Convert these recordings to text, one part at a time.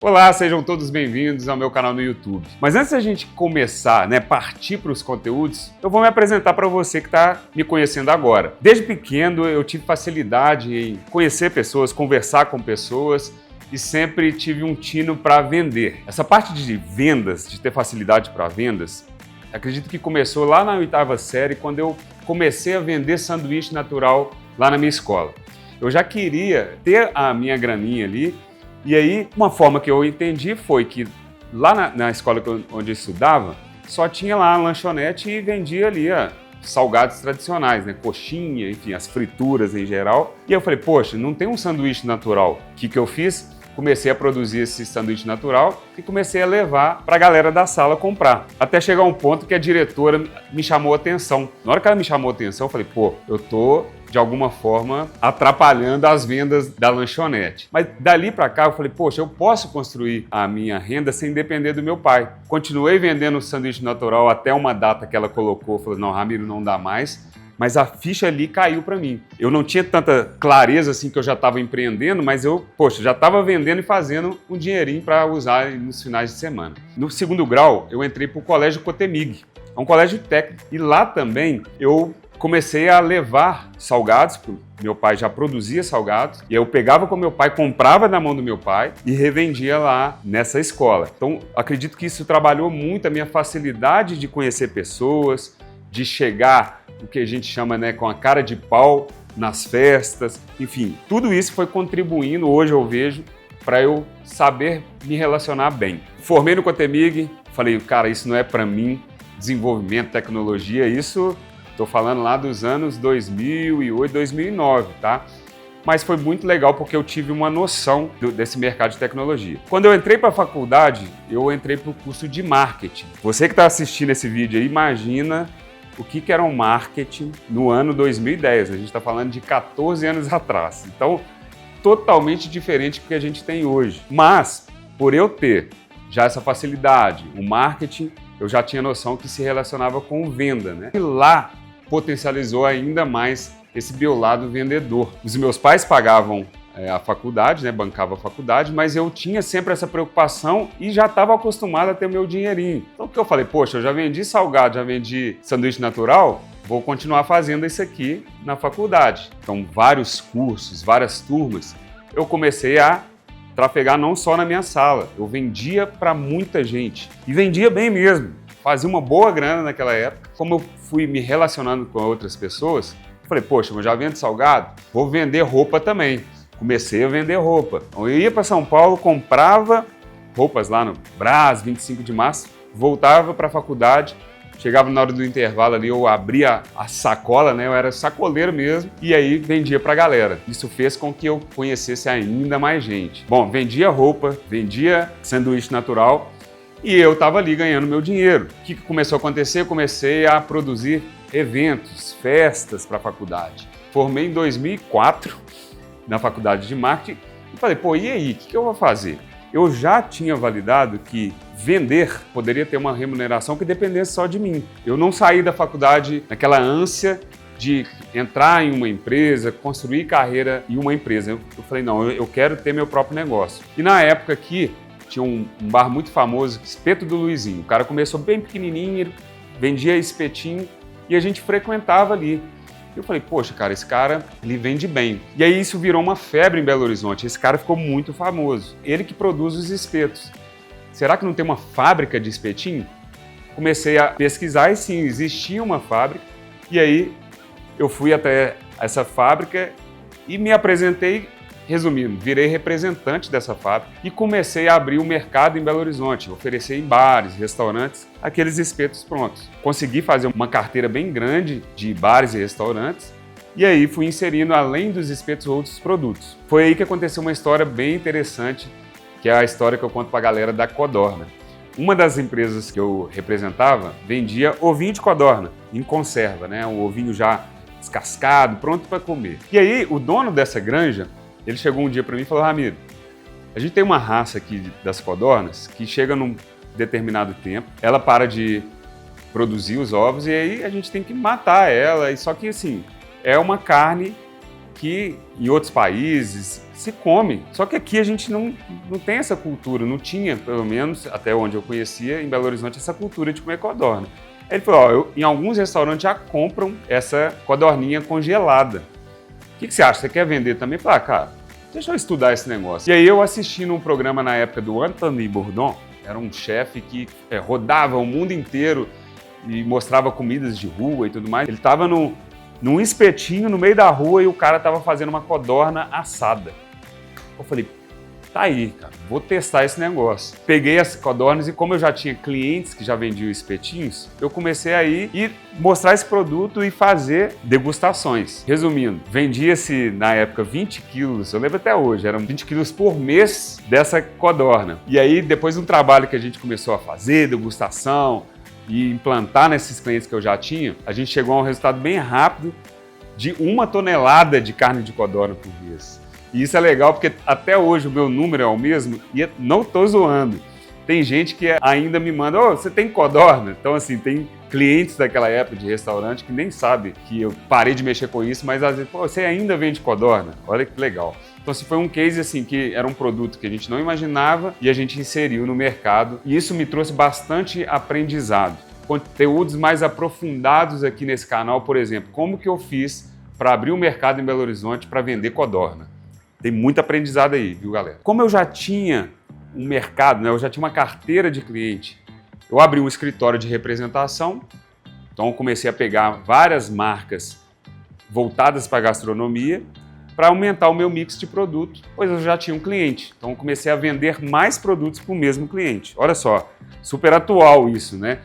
Olá, sejam todos bem-vindos ao meu canal no YouTube. Mas antes da gente começar, partir para os conteúdos, eu vou me apresentar para você que está me conhecendo agora. Desde pequeno eu tive facilidade em conhecer pessoas, conversar com pessoas e sempre tive um tino para vender. Essa parte de vendas, de ter facilidade para vendas, acredito que começou lá na 8ª série, quando eu comecei a vender sanduíche natural lá na minha escola. Eu já queria ter a minha graninha ali. E aí, uma forma que eu entendi foi que lá na escola onde eu estudava, só tinha lá a lanchonete e vendia ali salgados tradicionais, coxinha, enfim, as frituras em geral. E eu falei, poxa, não tem um sanduíche natural. O que eu fiz? Comecei a produzir esse sanduíche natural e comecei a levar para a galera da sala comprar. Até chegar um ponto que a diretora me chamou a atenção. Na hora que ela me chamou a atenção, eu falei, pô, eu tô de alguma forma atrapalhando as vendas da lanchonete. Mas dali para cá eu falei, poxa, eu posso construir a minha renda sem depender do meu pai. Continuei vendendo sanduíche natural até uma data que ela colocou, falou, não, Ramiro, não dá mais. Mas a ficha ali caiu para mim. Eu não tinha tanta clareza assim que eu já estava empreendendo, mas eu, já estava vendendo e fazendo um dinheirinho para usar nos finais de semana. No segundo grau, eu entrei para o Colégio Cotemig, é um colégio técnico. E lá também eu comecei a levar salgados, porque meu pai já produzia salgados, e eu pegava com meu pai, comprava na mão do meu pai e revendia lá nessa escola. Então, acredito que isso trabalhou muito a minha facilidade de conhecer pessoas, de chegar, o que a gente chama, com a cara de pau nas festas, enfim, tudo isso foi contribuindo, hoje eu vejo, para eu saber me relacionar bem. Formei no Cotemig, falei, cara, isso não é para mim, desenvolvimento, tecnologia, isso, estou falando lá dos anos 2008, 2009, tá? Mas foi muito legal porque eu tive uma noção desse mercado de tecnologia. Quando eu entrei para a faculdade, eu entrei para o curso de marketing. Você que está assistindo esse vídeo aí, imagina o que era um marketing no ano 2010, a gente está falando de 14 anos atrás. Então, totalmente diferente do que a gente tem hoje. Mas, por eu ter já essa facilidade, o marketing, eu já tinha noção que se relacionava com venda, E lá potencializou ainda mais esse meu lado vendedor. Os meus pais pagavam a faculdade, bancava a faculdade, mas eu tinha sempre essa preocupação e já estava acostumado a ter o meu dinheirinho. Então o que eu falei, poxa, eu já vendi salgado, já vendi sanduíche natural, vou continuar fazendo isso aqui na faculdade. Então vários cursos, várias turmas, eu comecei a trafegar não só na minha sala, eu vendia para muita gente e vendia bem mesmo, fazia uma boa grana naquela época. Como eu fui me relacionando com outras pessoas, eu falei, poxa, eu já vendo salgado, vou vender roupa também. Comecei a vender roupa. Então, eu ia para São Paulo, comprava roupas lá no Brás, 25 de março, voltava para a faculdade, chegava na hora do intervalo ali, eu abria a sacola, eu era sacoleiro mesmo, e aí vendia para a galera. Isso fez com que eu conhecesse ainda mais gente. Bom, vendia roupa, vendia sanduíche natural e eu estava ali ganhando meu dinheiro. O que começou a acontecer? Eu comecei a produzir eventos, festas para a faculdade. Formei em 2004, na faculdade de marketing, e falei, e aí, o que eu vou fazer? Eu já tinha validado que vender poderia ter uma remuneração que dependesse só de mim. Eu não saí da faculdade naquela ânsia de entrar em uma empresa, construir carreira em uma empresa. Eu falei, não, eu quero ter meu próprio negócio. E na época aqui, tinha um bar muito famoso, Espeto do Luizinho. O cara começou bem pequenininho, vendia espetinho e a gente frequentava ali. Eu falei, poxa, cara, esse cara, ele vende bem. E aí isso virou uma febre em Belo Horizonte. Esse cara ficou muito famoso. Ele que produz os espetos. Será que não tem uma fábrica de espetinho? Comecei a pesquisar e sim, existia uma fábrica. E aí eu fui até essa fábrica e me apresentei, resumindo, virei representante dessa fábrica e comecei a abrir o mercado em Belo Horizonte, oferecer em bares, restaurantes, aqueles espetos prontos. Consegui fazer uma carteira bem grande de bares e restaurantes e aí fui inserindo, além dos espetos, outros produtos. Foi aí que aconteceu uma história bem interessante, que é a história que eu conto para a galera da Codorna. Uma das empresas que eu representava vendia ovinho de codorna em conserva, um ovinho já descascado, pronto para comer. E aí o dono dessa granja, ele chegou um dia para mim e falou, Ramiro, a gente tem uma raça aqui das codornas que chega num determinado tempo, ela para de produzir os ovos e aí a gente tem que matar ela. E só que assim, é uma carne que em outros países se come. Só que aqui a gente não tem essa cultura, não tinha, pelo menos até onde eu conhecia, em Belo Horizonte, essa cultura de comer codorna. Aí ele falou, em alguns restaurantes já compram essa codorninha congelada. O que você acha? Você quer vender também? Eu falei, cara, deixa eu estudar esse negócio. E aí eu assisti num programa na época do Anthony Bourdain, era um chefe que rodava o mundo inteiro e mostrava comidas de rua e tudo mais. Ele estava num espetinho no meio da rua e o cara estava fazendo uma codorna assada. Eu falei, tá aí, cara, vou testar esse negócio. Peguei as codornas e como eu já tinha clientes que já vendiam espetinhos, eu comecei a ir e mostrar esse produto e fazer degustações. Resumindo, vendia-se na época 20 quilos, eu lembro até hoje, eram 20 quilos por mês dessa codorna. E aí, depois de um trabalho que a gente começou a fazer, degustação, e implantar nesses clientes que eu já tinha, a gente chegou a um resultado bem rápido de 1 tonelada de carne de codorna por mês. E isso é legal porque até hoje o meu número é o mesmo e não estou zoando. Tem gente que ainda me manda, você tem codorna? Então assim, tem clientes daquela época de restaurante que nem sabe que eu parei de mexer com isso, mas às vezes, você ainda vende codorna? Olha que legal. Então assim, foi um case assim que era um produto que a gente não imaginava e a gente inseriu no mercado e isso me trouxe bastante aprendizado. Conteúdos mais aprofundados aqui nesse canal, por exemplo, como que eu fiz para abrir um mercado em Belo Horizonte para vender codorna. Tem muito aprendizado aí, viu, galera? Como eu já tinha um mercado, né, eu já tinha uma carteira de cliente, eu abri um escritório de representação, então eu comecei a pegar várias marcas voltadas para a gastronomia para aumentar o meu mix de produtos, pois eu já tinha um cliente. Então eu comecei a vender mais produtos para o mesmo cliente. Olha só, super atual isso, né?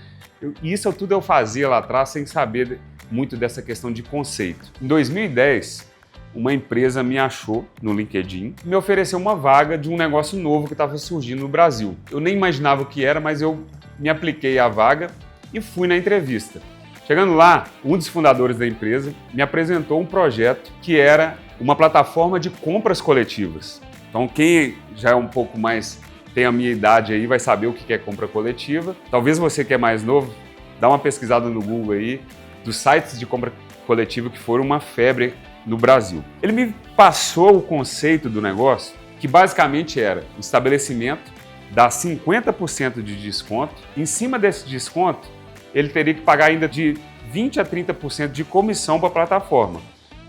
Isso tudo eu fazia lá atrás sem saber muito dessa questão de conceito. Em 2010, uma empresa me achou no LinkedIn e me ofereceu uma vaga de um negócio novo que estava surgindo no Brasil. Eu nem imaginava o que era, mas eu me apliquei à vaga e fui na entrevista. Chegando lá, um dos fundadores da empresa me apresentou um projeto que era uma plataforma de compras coletivas. Então quem já é um pouco mais, tem a minha idade aí, vai saber o que é compra coletiva. Talvez você que é mais novo, dá uma pesquisada no Google aí dos sites de compra coletiva que foram uma febre no Brasil. Ele me passou o conceito do negócio, que basicamente era o estabelecimento dar 50% de desconto. Em cima desse desconto, ele teria que pagar ainda de 20% a 30% de comissão para a plataforma,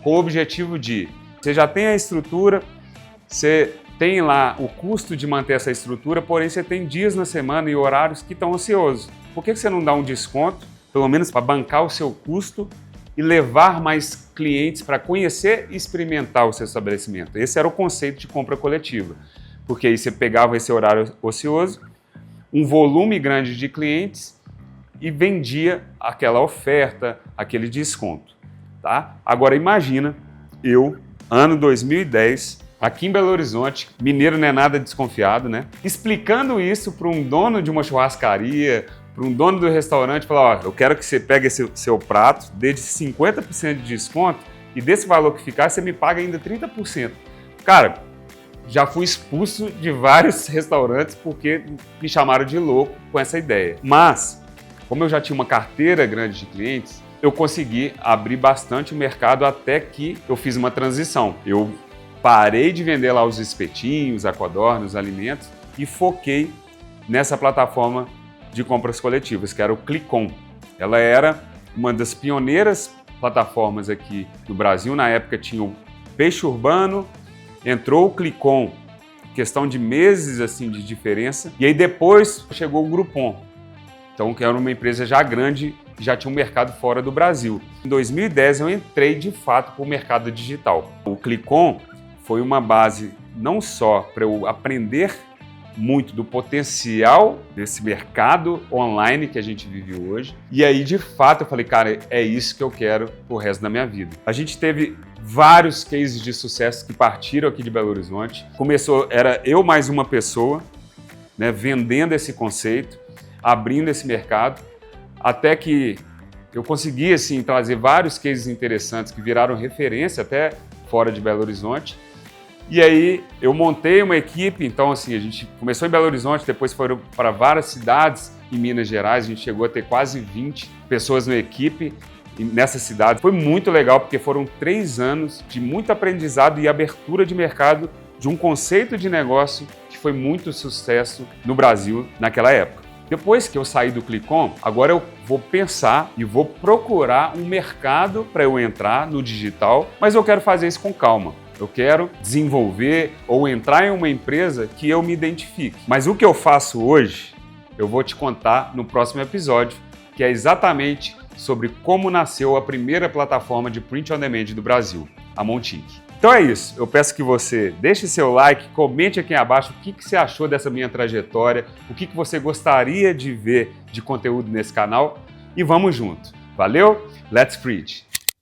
com o objetivo de, você já tem a estrutura, você tem lá o custo de manter essa estrutura, porém você tem dias na semana e horários que estão ociosos. Por que você não dá um desconto, pelo menos para bancar o seu custo, e levar mais clientes para conhecer e experimentar o seu estabelecimento? Esse era o conceito de compra coletiva, porque aí você pegava esse horário ocioso, um volume grande de clientes e vendia aquela oferta, aquele desconto, tá? Agora imagina eu, ano 2010, aqui em Belo Horizonte, mineiro não é nada desconfiado, né? Explicando isso para um dono de uma churrascaria, para um dono do restaurante, falar, eu quero que você pegue esse seu prato, dê de 50% de desconto e desse valor que ficar, você me paga ainda 30%. Cara, já fui expulso de vários restaurantes porque me chamaram de louco com essa ideia. Mas, como eu já tinha uma carteira grande de clientes, eu consegui abrir bastante o mercado até que eu fiz uma transição. Eu parei de vender lá os espetinhos, a codorna, os alimentos e foquei nessa plataforma de compras coletivas, que era o Clicom. Ela era uma das pioneiras plataformas aqui no Brasil. Na época tinha o Peixe Urbano, entrou o Clicom, questão de meses assim de diferença, e aí depois chegou o Groupon. Então, que era uma empresa já grande, já tinha um mercado fora do Brasil. Em 2010 eu entrei de fato para o mercado digital. O Clicom foi uma base não só para eu aprender muito do potencial desse mercado online que a gente vive hoje. E aí, de fato, eu falei, cara, é isso que eu quero pro resto da minha vida. A gente teve vários cases de sucesso que partiram aqui de Belo Horizonte. Começou, era eu mais uma pessoa, né, vendendo esse conceito, abrindo esse mercado, até que eu consegui, assim, trazer vários cases interessantes que viraram referência até fora de Belo Horizonte. E aí eu montei uma equipe, então assim, a gente começou em Belo Horizonte, depois foram para várias cidades em Minas Gerais, a gente chegou a ter quase 20 pessoas na equipe, nessa cidade. Foi muito legal porque foram 3 anos de muito aprendizado e abertura de mercado de um conceito de negócio que foi muito sucesso no Brasil naquela época. Depois que eu saí do Clicom, agora eu vou pensar e vou procurar um mercado para eu entrar no digital, mas eu quero fazer isso com calma. Eu quero desenvolver ou entrar em uma empresa que eu me identifique. Mas o que eu faço hoje, eu vou te contar no próximo episódio, que é exatamente sobre como nasceu a primeira plataforma de print on demand do Brasil, a Montink. Então é isso, eu peço que você deixe seu like, comente aqui abaixo o que você achou dessa minha trajetória, o que você gostaria de ver de conteúdo nesse canal e vamos junto. Valeu? Let's Preach!